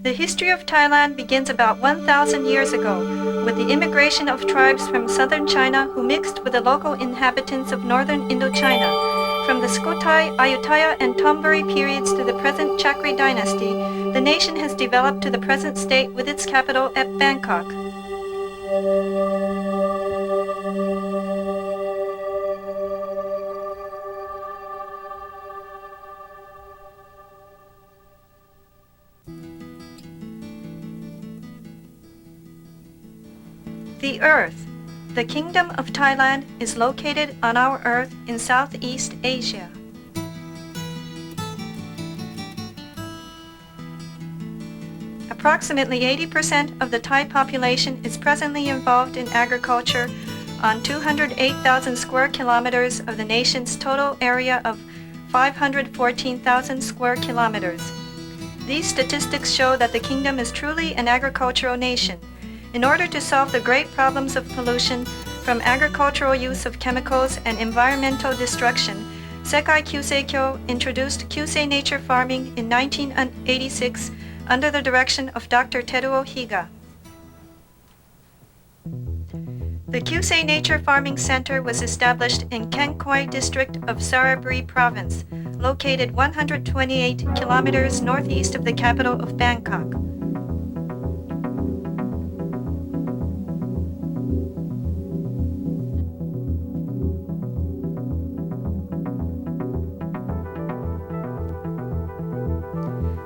The history of Thailand begins about 1,000 years ago with the immigration of tribes from southern China who mixed with the local inhabitants of northern Indochina. From the Sukhothai, Ayutthaya, and Thonburi periods to the present Chakri dynasty, the nation has developed to the present state with its capital at Bangkok. The Earth. The Kingdom of Thailand is located on our Earth in Southeast Asia. Approximately 80% of the Thai population is presently involved in agriculture on 208,000 square kilometers of the nation's total area of 514,000 square kilometers. These statistics show that the kingdom is truly an agricultural nation. In order to solve the great problems of pollution from agricultural use of chemicals and environmental destruction, Sekai Kyusei introduced Kyusei nature farming in 1986 under the direction of Dr. Teruo Higa. The Kyusei Nature Farming Center was established in Kenkwai district of Saraburi province, located 128 kilometers northeast of the capital of Bangkok.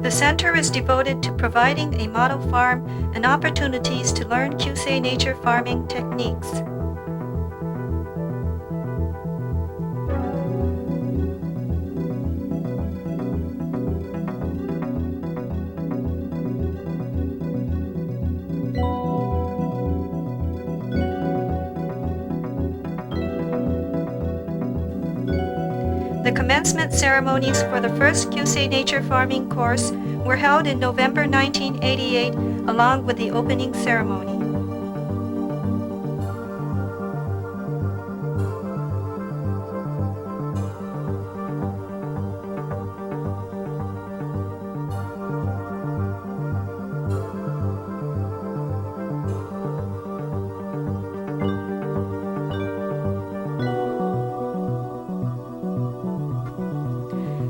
The center is devoted to providing a model farm and opportunities to learn Kyusei nature farming techniques. The commencement ceremonies for the first Kyusei nature farming course were held in November 1988 along with the opening ceremony.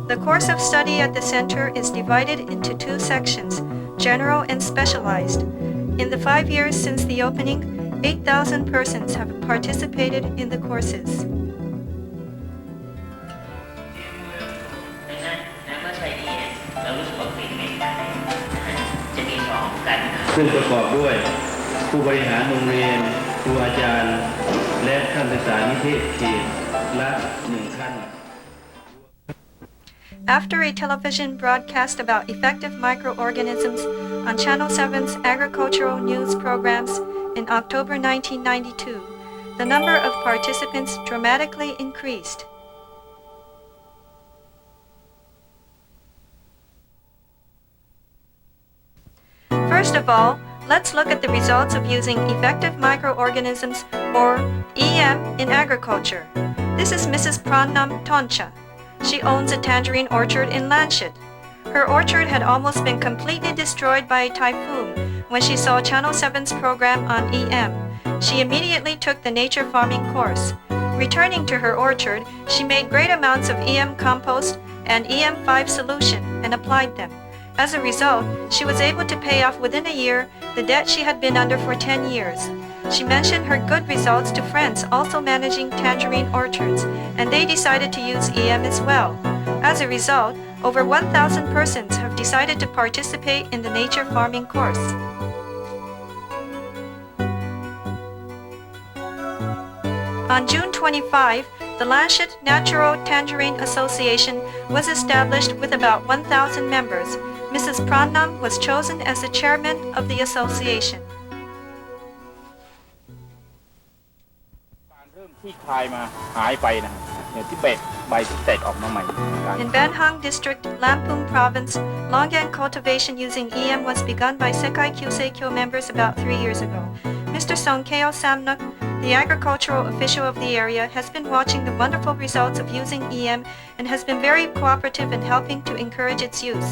The course of study at the center is divided into two sections, general and specialized. In the 5 years since the opening, 8,000 persons have participated in the courses. ซึ่งประกอบด้วยผู้บริหารโรงเรียนครูอาจารย์และท่านศึกษานิเทศเขตละ1 ท่าน After a television broadcast about effective microorganisms on Channel 7's agricultural news programs in October 1992, the number of participants dramatically increased. First of all, let's look at the results of using effective microorganisms, or EM, in agriculture. This is Mrs. Prannam Toncha. She owns a tangerine orchard in Lanchit. Her orchard had almost been completely destroyed by a typhoon when she saw Channel 7's program on EM. She immediately took the nature farming course. Returning to her orchard, she made great amounts of EM compost and EM5 solution and applied them. As a result, she was able to pay off within a year the debt she had been under for 10 years. She mentioned her good results to friends also managing tangerine orchards, and they decided to use EM as well. As a result, over 1,000 persons have decided to participate in the nature farming course. On June 25, the Lanchit Natural Tangerine Association was established with about 1,000 members. Mrs. Prannam was chosen as the chairman of the association. การเริ่มที่คลายมาหายไปนะเนี่ยที่ใบที่แตกออกมาใหม่ In Banhang District, Lampung Province, longan cultivation using EM was begun by Sekai Kyusei members about 3 years ago. Mr. Songkeo Samnuk, the agricultural official of the area, has been watching the wonderful results of using EM and has been very cooperative in helping to encourage its use.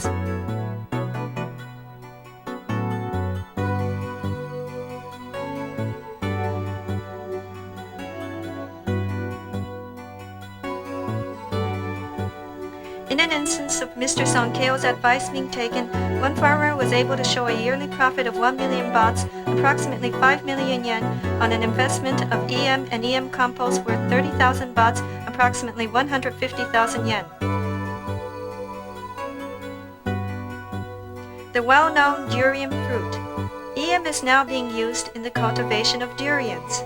In an instance of Mr. Songkeo's advice being taken, one farmer was able to show a yearly profit of 1 million bahts, approximately 5 million yen, on an investment of EM and EM compost worth 30,000 bahts, approximately 150,000 yen. The well-known durian fruit. EM is now being used in the cultivation of durians.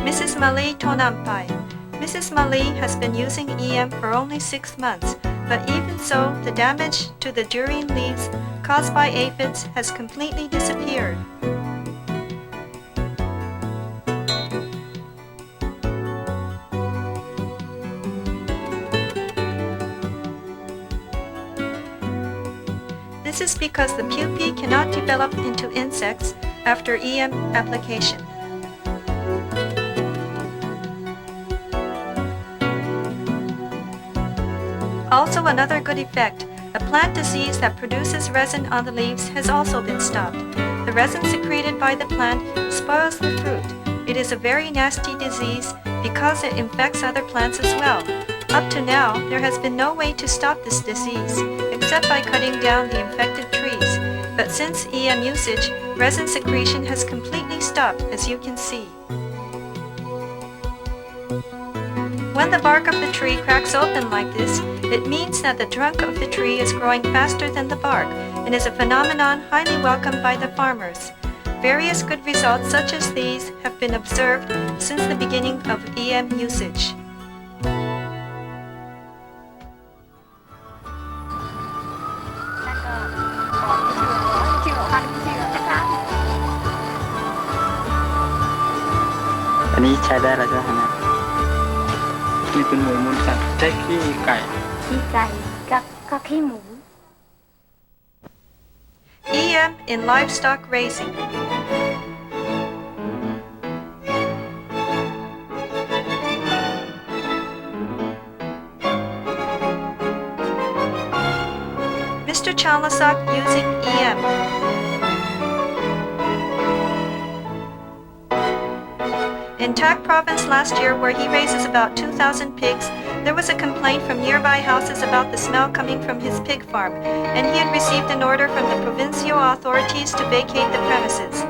Mrs. Malie Tonampai. Mrs. Malie has been using EM for only 6 months, but even so, the damage to the durian leaves caused by aphids has completely disappeared. This is because the pupae cannot develop into insects after EM application. Also, another good effect, a plant disease that produces resin on the leaves has also been stopped. The resin secreted by the plant spoils the fruit. It is a very nasty disease because it infects other plants as well. Up to now, there has been no way to stop this disease, except by cutting down the infected trees. But since EM usage, resin secretion has completely stopped, as you can see. When the bark of the tree cracks open like this, it means that the trunk of the tree is growing faster than the bark and is a phenomenon highly welcomed by the farmers. Various good results such as these have been observed since the beginning of EM usage. Iniใช้ได้แล้วใช่ไหมครับนี่เป็นหมูมูลสัตว์ใช้ขี้ไก่ ขี้ไก่กับขี้หมู EM in livestock raising. Mr. Chalasak using EM. In Tak province last year, where he raises about 2,000 pigs, there was a complaint from nearby houses about the smell coming from his pig farm, and he had received an order from the provincial authorities to vacate the premises.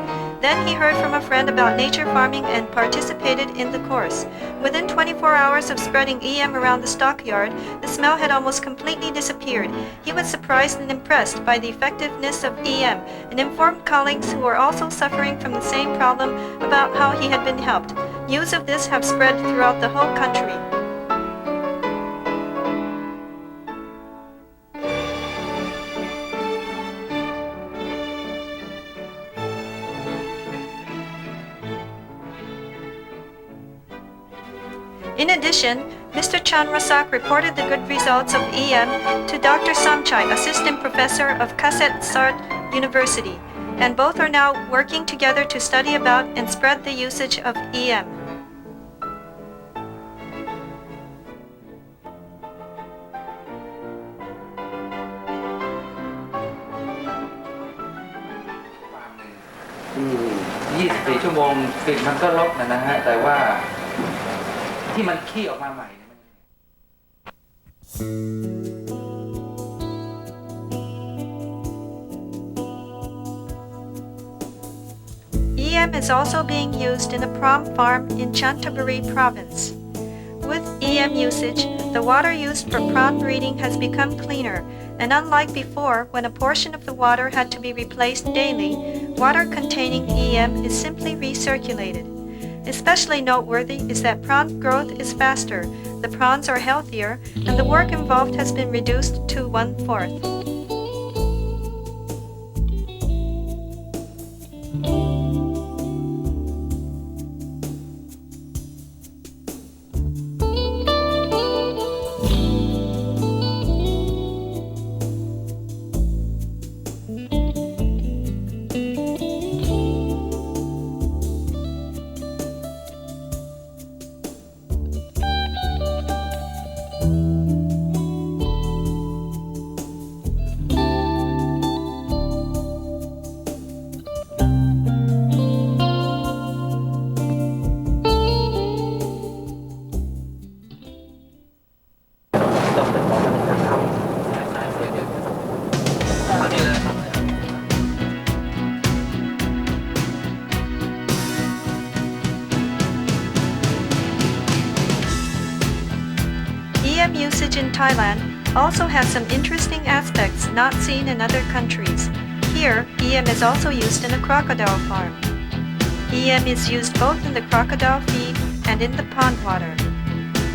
Then he heard from a friend about nature farming and participated in the course. Within 24 hours of spreading EM around the stockyard, the smell had almost completely disappeared. He was surprised and impressed by the effectiveness of EM and informed colleagues who were also suffering from the same problem about how he had been helped. News of this have spread throughout the whole country. In addition, Mr. Chanrasak reported the good results of EM to Dr. Samchai, assistant professor of Kaset Sart University, and both are now working together to study about and spread the usage of EM.24 ชั่วโมงกลิ่นมันก็ลดนะฮะแต่ว่าที่มันขี้ออกมาใหม่เนี่ย EM is also being used in a prom farm in Chantaburi province. With EM usage, the water used for prawn breeding has become cleaner, and unlike before, when a portion of the water had to be replaced daily, water containing EM is simply recirculated. Especially noteworthy is that prawn growth is faster, the prawns are healthier, and the work involved has been reduced to 1/4. usage in Thailand also has some interesting aspects not seen in other countries. Here, EM is also used in a crocodile farm. EM is used both in the crocodile feed and in the pond water.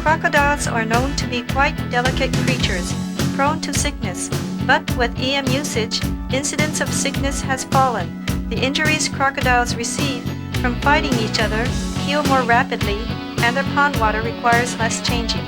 Crocodiles are known to be quite delicate creatures, prone to sickness, but with EM usage, incidence of sickness has fallen. The injuries crocodiles receive from fighting each other heal more rapidly, and their pond water requires less changing.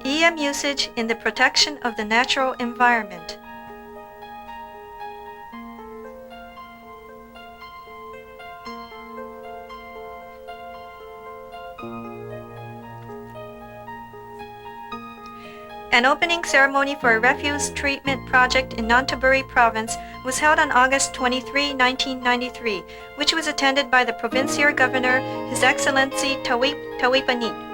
EM usage in the protection of the natural environment. An opening ceremony for a refuse treatment project in Nonthaburi province was held on August 23, 1993, which was attended by the Provincial Governor, His Excellency Tawipanit.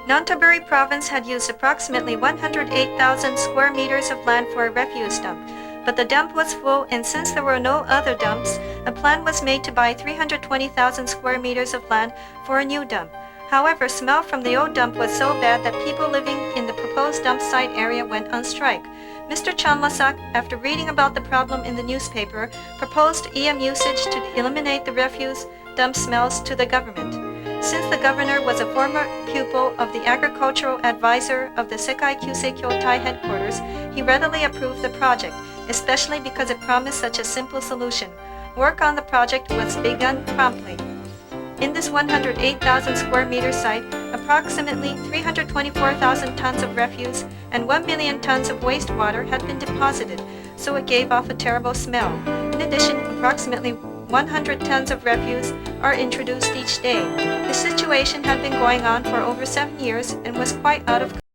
Nonthaburi province had used approximately 108,000 square meters of land for a refuse dump, but the dump was full, and since there were no other dumps, a plan was made to buy 320,000 square meters of land for a new dump. However, smell from the old dump was so bad that people living in the proposed dump site area went on strike. Mr. Chanlasak, after reading about the problem in the newspaper, proposed EM usage to eliminate the refuse dump smells to the government. Since the governor was a former pupil of the agricultural advisor of the Sekai Kyusei Kyotai headquarters, he readily approved the project, especially because it promised such a simple solution. Work on the project was begun promptly. In this 108,000 square meter site, approximately 324,000 tons of refuse and 1 million tons of wastewater had been deposited, so it gave off a terrible smell. In addition, approximately 100 tons of refuse are introduced each day. The situation had been going on for over 7 years and was quite out of control.